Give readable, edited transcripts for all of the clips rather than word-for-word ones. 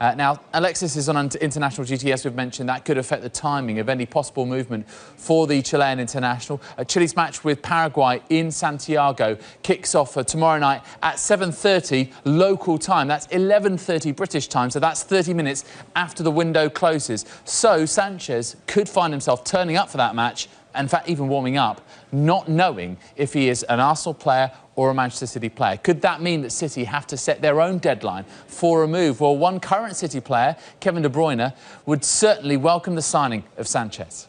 Now, Alexis is on international duty, as we've mentioned. That could affect the timing of any possible movement for the Chilean international. Chile's match with Paraguay in Santiago kicks off tomorrow night at 7:30 local time. That's 11:30 British time, so that's 30 minutes after the window closes. So Sanchez could find himself turning up for that match, in fact, even warming up, not knowing if he is an Arsenal player or a Manchester City player. Could that mean that City have to set their own deadline for a move? Well, one current City player, Kevin De Bruyne, would certainly welcome the signing of Sanchez.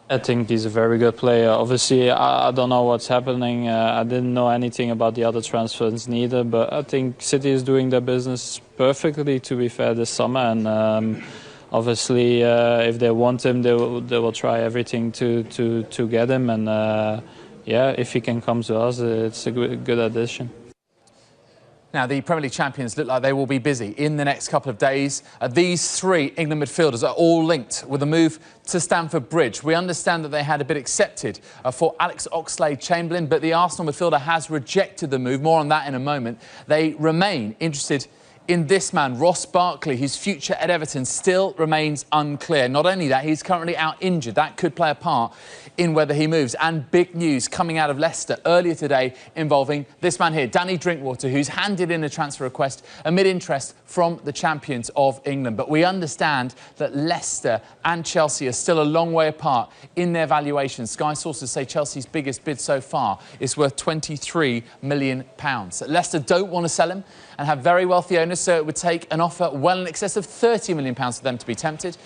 I think he's a very good player. Obviously, I don't know what's happening. I didn't know anything about the other transfers neither, but I think City is doing their business perfectly, to be fair, this summer. And obviously, if they want him, they will try everything to get him. And yeah, if he can come to us, it's a good addition. Now, the Premier League champions look like they will be busy in the next couple of days. These three England midfielders are all linked with a move to Stamford Bridge. We understand that they had a bid accepted for Alex Oxlade-Chamberlain, but the Arsenal midfielder has rejected the move. More on that in a moment. They remain interested in this man, Ross Barkley. His future at Everton still remains unclear. Not only that, he's currently out injured. That could play a part in whether he moves. And big news coming out of Leicester earlier today involving this man here, Danny Drinkwater, who's handed in a transfer request amid interest from the champions of England. But we understand that Leicester and Chelsea are still a long way apart in their valuations. Sky sources say Chelsea's biggest bid so far is worth £23 million. Leicester don't want to sell him and have very wealthy owners, so it would take an offer well in excess of £30 million for them to be tempted.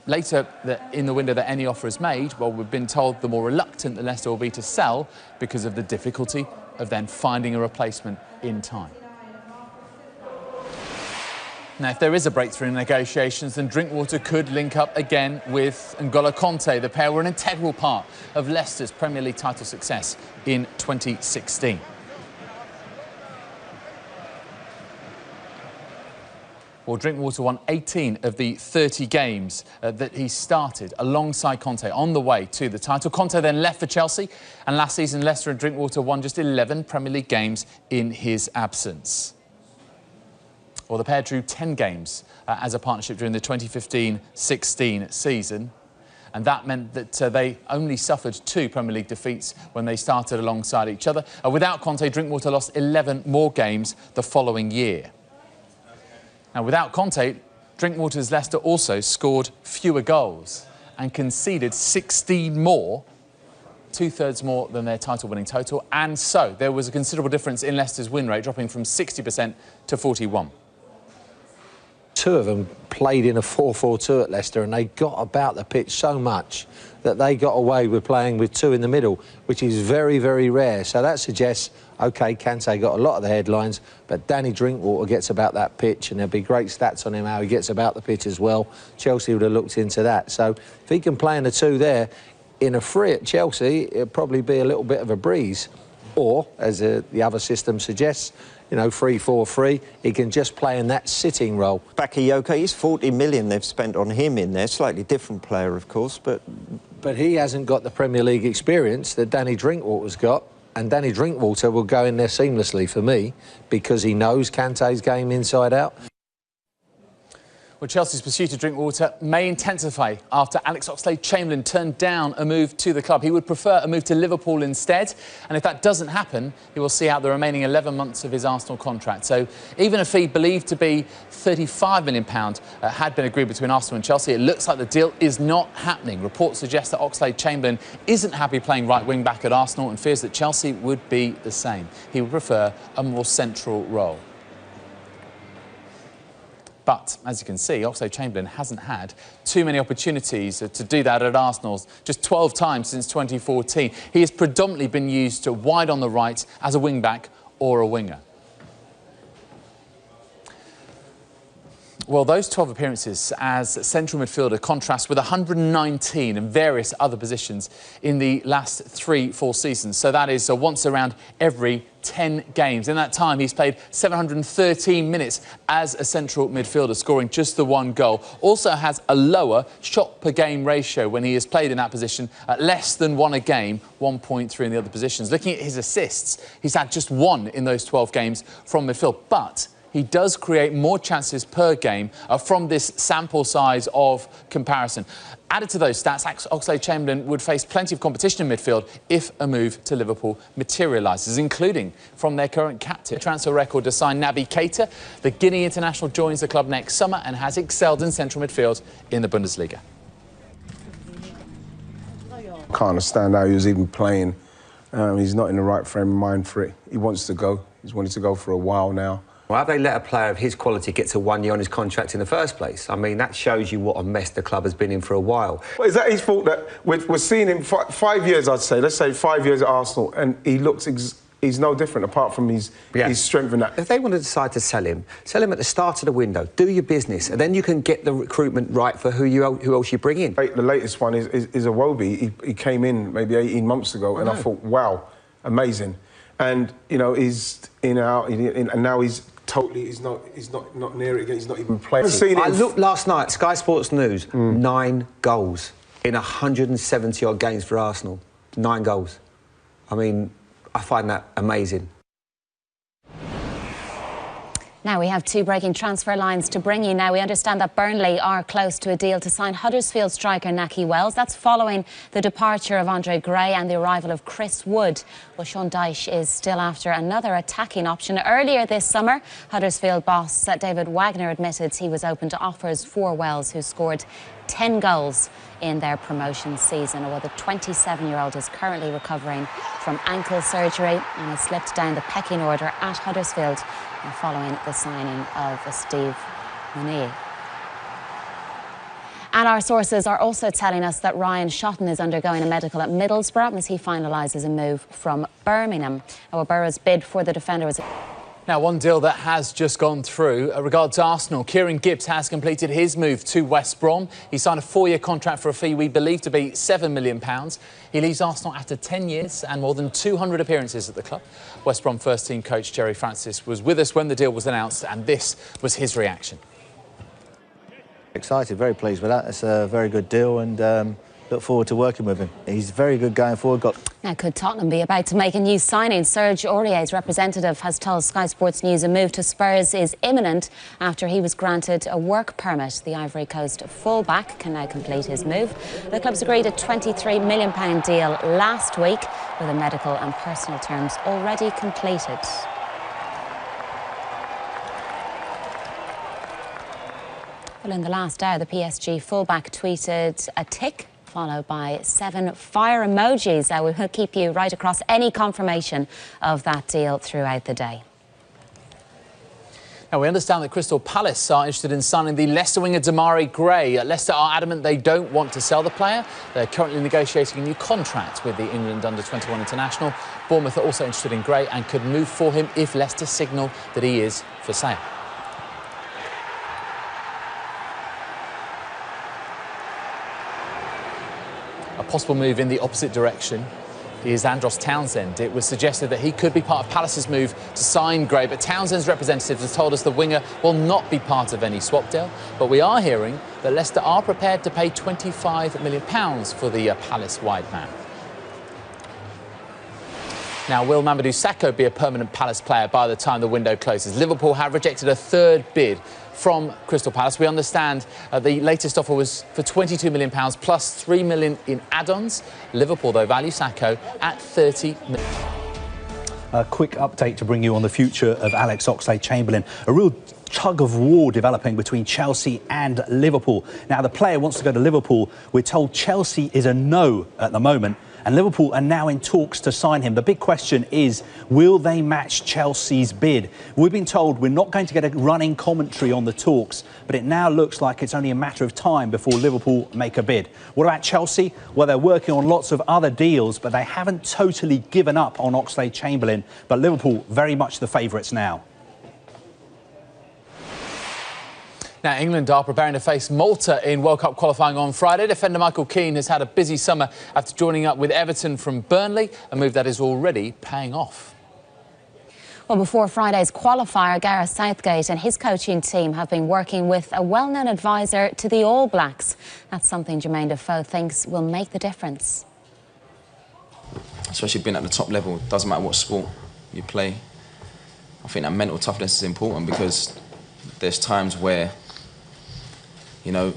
Later in the window that any offer is made, well, we've been told the more reluctant that Leicester will be to sell because of the difficulty of then finding a replacement in time. Now, if there is a breakthrough in negotiations, then Drinkwater could link up again with N'Golo Kanté. The pair were an integral part of Leicester's Premier League title success in 2016. Well, Drinkwater won 18 of the 30 games that he started alongside Kanté on the way to the title. Kanté then left for Chelsea, and last season Leicester and Drinkwater won just 11 Premier League games in his absence. Well, the pair drew 10 games as a partnership during the 2015-16 season, and that meant that they only suffered 2 Premier League defeats when they started alongside each other. Without Kanté, Drinkwater lost 11 more games the following year. Now, without Kanté, Drinkwater's Leicester also scored fewer goals and conceded 16 more, 2/3 more than their title-winning total. And so there was a considerable difference in Leicester's win rate, dropping from 60% to 41%. 2 of them played in a 4-4-2 at Leicester, and they got about the pitch so much that they got away with playing with 2 in the middle, which is very, very rare. So that suggests, OK, Kanté got a lot of the headlines, but Danny Drinkwater gets about that pitch, and there'll be great stats on him, how he gets about the pitch as well. Chelsea would have looked into that. So if he can play in the 2 there, in a 3 at Chelsea, it'll probably be a little bit of a breeze. Or, as the other system suggests, you know, 3-4-3, he can just play in that sitting role. Bakayoko, he's 40 million they've spent on him in there. Slightly different player, of course, but he hasn't got the Premier League experience that Danny Drinkwater's got, and Danny Drinkwater will go in there seamlessly for me because he knows Kanté's game inside out. Well, Chelsea's pursuit of Drinkwater may intensify after Alex Oxlade-Chamberlain turned down a move to the club. He would prefer a move to Liverpool instead, and if that doesn't happen, he will see out the remaining 11 months of his Arsenal contract. So even a fee believed to be £35 million had been agreed between Arsenal and Chelsea, it looks like the deal is not happening. Reports suggest that Oxlade-Chamberlain isn't happy playing right wing-back at Arsenal and fears that Chelsea would be the same. He would prefer a more central role. But, as you can see, Oxlade-Chamberlain hasn't had too many opportunities to do that at Arsenal, just 12 times since 2014. He has predominantly been used wide on the right as a wing-back or a winger. Well, those 12 appearances as central midfielder contrast with 119 in various other positions in the last 3-4 seasons. So that is once around every 10 games. In that time, he's played 713 minutes as a central midfielder, scoring just the 1 goal. Also has a lower shot-per-game ratio when he has played in that position, at less than 1 a game, 1.3 in the other positions. Looking at his assists, he's had just 1 in those 12 games from midfield, but he does create more chances per game from this sample size of comparison. Added to those stats, Oxlade-Chamberlain would face plenty of competition in midfield if a move to Liverpool materialises, including from their current captain. Transfer record to sign Naby Keita. The Guinea international joins the club next summer and has excelled in central midfield in the Bundesliga. I can't understand how he was even playing. He's not in the right frame of mind for it. He wants to go. He's wanted to go for a while now. Why have they let a player of his quality get to 1 year on his contract in the first place? I mean, that shows you what a mess the club has been in for a while. Well, is that his fault that we're seeing him 5 years, I'd say, let's say 5 years at Arsenal, and he looks, he's no different apart from his strength in that. If they want to decide to sell him at the start of the window, do your business, and then you can get the recruitment right for who else you bring in. The latest one is Iwobi. He came in maybe 18 months ago, and I thought, wow, amazing. And, you know, he's in and out, and now he's totally, he's not near it again, he's not even playing. I looked last night, Sky Sports News, 9 goals in 170-odd games for Arsenal. 9 goals. I mean, I find that amazing. Now we have 2 breaking transfer lines to bring you. Now we understand that Burnley are close to a deal to sign Huddersfield striker Nahki Wells. That's following the departure of Andre Gray and the arrival of Chris Wood. Well, Sean Dyche is still after another attacking option. Earlier this summer, Huddersfield boss David Wagner admitted he was open to offers for Wells, who scored 10 goals in their promotion season. Well, the 27-year-old is currently recovering from ankle surgery and has slipped down the pecking order at Huddersfield following the signing of Steve Mounier. And our sources are also telling us that Ryan Shotton is undergoing a medical at Middlesbrough as he finalises a move from Birmingham. Our Borough's bid for the defender was... Now, one deal that has just gone through. Regards Arsenal, Kieran Gibbs has completed his move to West Brom. He signed a 4-year contract for a fee we believe to be £7 million. He leaves Arsenal after 10 years and more than 200 appearances at the club. West Brom first-team coach Jerry Francis was with us when the deal was announced, and this was his reaction. Excited, very pleased with that. It's a very good deal, and look forward to working with him. He's very good going forward. Now, could Tottenham be about to make a new signing? Serge Aurier's representative has told Sky Sports News a move to Spurs is imminent after he was granted a work permit. The Ivory Coast fullback can now complete his move. The clubs agreed a £23 million deal last week with the medical and personal terms already completed. Well, in the last hour, the PSG fullback tweeted a tick, followed by 7 fire emojis. We'll keep you right across any confirmation of that deal throughout the day. Now, we understand that Crystal Palace are interested in signing the Leicester winger Damari Gray. Leicester are adamant they don't want to sell the player. They're currently negotiating a new contract with the England under-21 international. Bournemouth are also interested in Gray and could move for him if Leicester signal that he is for sale. A possible move in the opposite direction is Andros Townsend. It was suggested that he could be part of Palace's move to sign Gray, but Townsend's representatives have told us the winger will not be part of any swap deal. But we are hearing that Leicester are prepared to pay £25 million for the Palace wide man. Now, will Mamadou Sakho be a permanent Palace player by the time the window closes? Liverpool have rejected a third bid from Crystal Palace. We understand the latest offer was for £22 million plus £3 million in add-ons. Liverpool, though, value Sakho at £30 million. A quick update to bring you on the future of Alex Oxlade-Chamberlain. A real tug of war developing between Chelsea and Liverpool. Now, the player wants to go to Liverpool. We're told Chelsea is a no at the moment, and Liverpool are now in talks to sign him. The big question is, will they match Chelsea's bid? We've been told we're not going to get a running commentary on the talks, but it now looks like it's only a matter of time before Liverpool make a bid. What about Chelsea? Well, they're working on lots of other deals, but they haven't totally given up on Oxlade-Chamberlain. But Liverpool very much the favourites now. Now, England are preparing to face Malta in World Cup qualifying on Friday. Defender Michael Keane has had a busy summer after joining up with Everton from Burnley, a move that is already paying off. Well, before Friday's qualifier, Gareth Southgate and his coaching team have been working with a well-known advisor to the All Blacks. That's something Jermaine Defoe thinks will make the difference. Especially being at the top level, it doesn't matter what sport you play. I think that mental toughness is important, because there's times where, you know,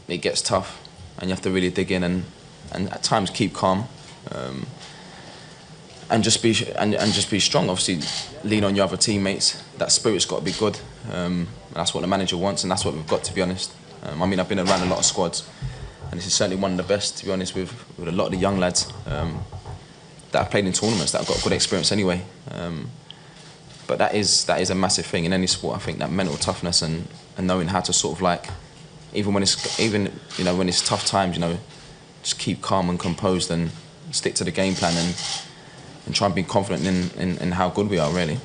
it gets tough and you have to really dig in and at times keep calm, and just be strong. Obviously, lean on your other teammates. That spirit's got to be good. That's what the manager wants, and that's what we've got, to be honest. I mean, I've been around a lot of squads, and this is certainly one of the best, to be honest, with a lot of the young lads that have played in tournaments that have got good experience anyway. But that is a massive thing in any sport. I think that mental toughness and knowing how to sort of like, even when it's tough times, you know, just keep calm and composed and stick to the game plan and try and be confident in how good we are, really.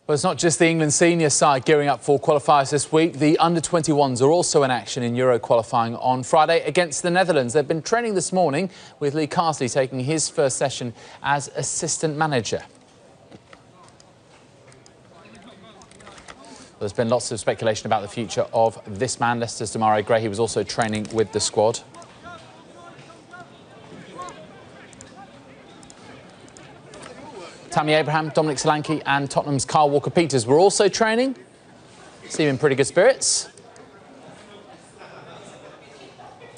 Well, it's not just the England senior side gearing up for qualifiers this week. The under-21s are also in action in Euro qualifying on Friday against the Netherlands. They've been training this morning, with Lee Carsley taking his first session as assistant manager. There's been lots of speculation about the future of this man, Leicester's Demarai Gray. He was also training with the squad. Tammy Abraham, Dominic Solanke and Tottenham's Kyle Walker-Peters were also training. Seem in pretty good spirits.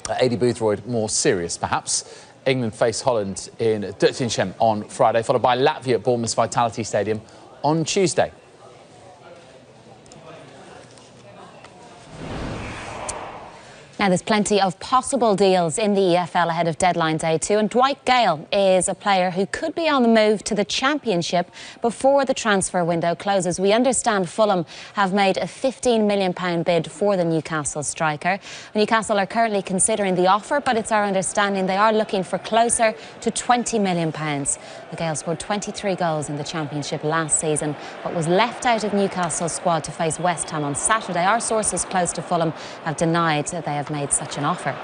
Adi Boothroyd more serious, perhaps. England face Holland in Doetinchem on Friday, followed by Latvia at Bournemouth's Vitality Stadium on Tuesday. Now, there's plenty of possible deals in the EFL ahead of deadline day 2, and Dwight Gale is a player who could be on the move to the Championship before the transfer window closes. We understand Fulham have made a £15 million bid for the Newcastle striker. Newcastle are currently considering the offer, but it's our understanding they are looking for closer to £20 million. The Gale scored 23 goals in the Championship last season, but was left out of Newcastle's squad to face West Ham on Saturday. Our sources close to Fulham have denied that they have made such an offer.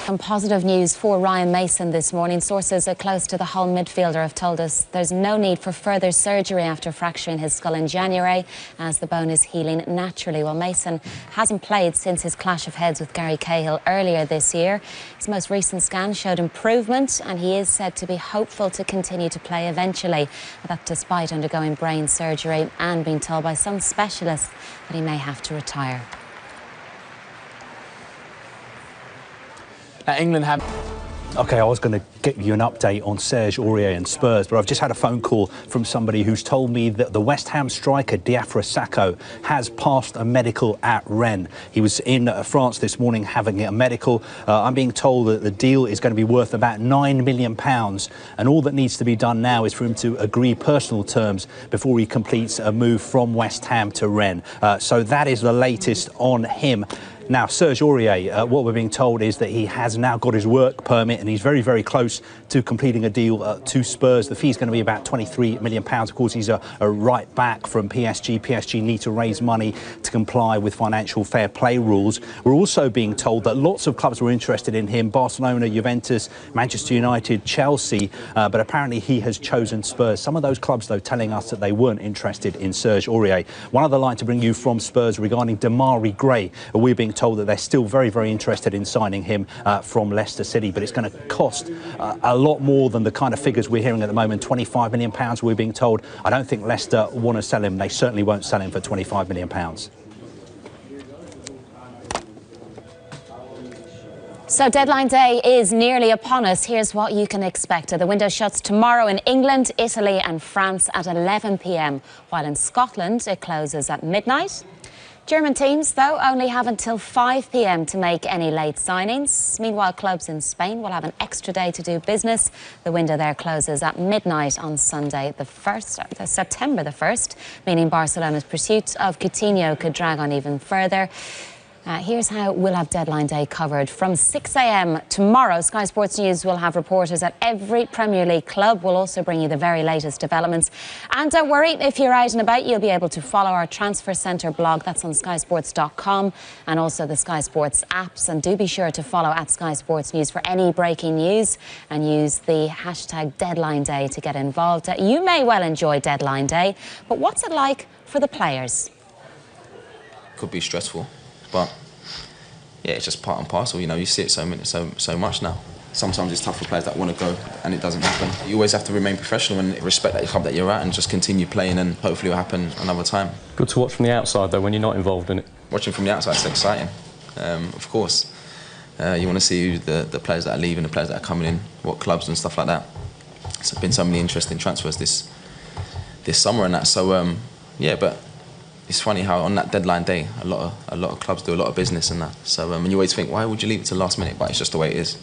Some positive news for Ryan Mason this morning. Sources close to the Hull midfielder have told us there's no need for further surgery after fracturing his skull in January, as the bone is healing naturally. Well, Mason hasn't played since his clash of heads with Gary Cahill earlier this year. His most recent scan showed improvement, and he is said to be hopeful to continue to play eventually. That despite undergoing brain surgery and being told by some specialists that he may have to retire. England have... OK, I was going to get you an update on Serge Aurier and Spurs, but I've just had a phone call from somebody who's told me that the West Ham striker Diafra Sakho has passed a medical at Rennes. He was in France this morning having a medical. I'm being told that the deal is going to be worth about £9 million, and all that needs to be done now is for him to agree personal terms before he completes a move from West Ham to Rennes. So that is the latest on him. Now, Serge Aurier, what we're being told is that he has now got his work permit and he's very, very close to completing a deal to Spurs. The fee's going to be about £23 million. Of course, he's a right back from PSG. PSG need to raise money to comply with financial fair play rules. We're also being told that lots of clubs were interested in him: Barcelona, Juventus, Manchester United, Chelsea, but apparently he has chosen Spurs. Some of those clubs, though, telling us that they weren't interested in Serge Aurier. One other line to bring you from Spurs regarding Demarai Gray. We're being told that they're still very, very interested in signing him from Leicester City, but it's going to cost a lot more than the kind of figures we're hearing at the moment. £25 million, we're being told. I don't think Leicester want to sell him. They certainly won't sell him for £25 million. So deadline day is nearly upon us. Here's what you can expect. The window shuts tomorrow in England, Italy and France at 11 p.m, while in Scotland it closes at midnight. German teams, though, only have until 5 p.m. to make any late signings. Meanwhile, clubs in Spain will have an extra day to do business. The window there closes at midnight on Sunday, September the 1st, meaning Barcelona's pursuit of Coutinho could drag on even further. Here's how we'll have deadline day covered. From 6 a.m. tomorrow, Sky Sports News will have reporters at every Premier League club. We'll also bring you the very latest developments. And don't worry, if you're out and about, you'll be able to follow our Transfer Centre blog. That's on skysports.com and also the Sky Sports apps. And do be sure to follow at Sky Sports News for any breaking news and use the hashtag Deadline Day to get involved. You may well enjoy Deadline Day, but what's it like for the players? Could be stressful. But yeah, it's just part and parcel. You know, you see it so much now. sometimes it's tough for players that want to go and it doesn't happen. You always have to remain professional and respect that club that you're at and just continue playing, and hopefully it'll happen another time. Good to watch from the outside though when you're not involved in it. Watching from the outside is exciting, of course. You want to see who the players that are leaving, the players that are coming in, what clubs and stuff like that. There's been so many interesting transfers this summer and that. So yeah, but it's funny how on that deadline day, a lot of clubs do a lot of business and that. So and you always think, why would you leave it to the last minute? But it's just the way it is.